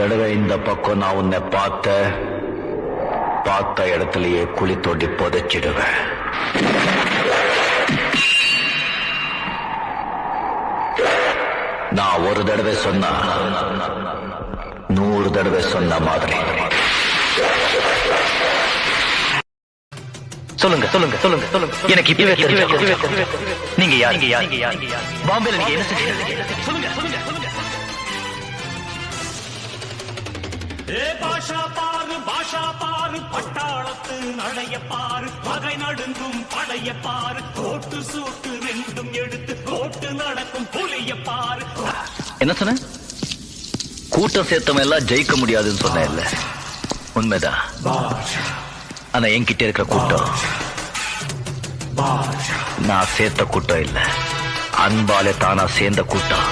தடவை இந்த பக்கம் நான் உன்னை பார்த்த இடத்துலயே குழி தோண்டி புதைச்சிடுவேன். நான் ஒரு தடவை சொன்னா 100 தடவை சொன்ன மாதிரி. சொல்லுங்க சொல்லுங்க சொல்லுங்க சொல்லுங்க. எனக்கு இப்பவே நீங்க யார்? பாம்பேல நீங்க என்ன செஞ்சீங்க? சொல்லுங்க சொல்லுங்க சொல்லுங்க. பாஷா பாரு பட்டாளத்து நடைய பாரு, பகை நடுங்கும் படைய பாரு, கோட்டு சூட்டு ரெண்டும் எடுத்து கோட்டு நடக்கும் புலிய பாரு. என்ன சொன்ன? கூட்டம் சேர்த்தவன் எல்லாம் ஜெயிக்க முடியாதுன்னு சொன்ன இல்ல? உண்மைதான். ஆனா என்கிட்ட இருக்கிற கூட்டம் நான் சேர்த்த கூட்டம் இல்ல, அன்பாலே தானா சேர்ந்த கூட்டம்.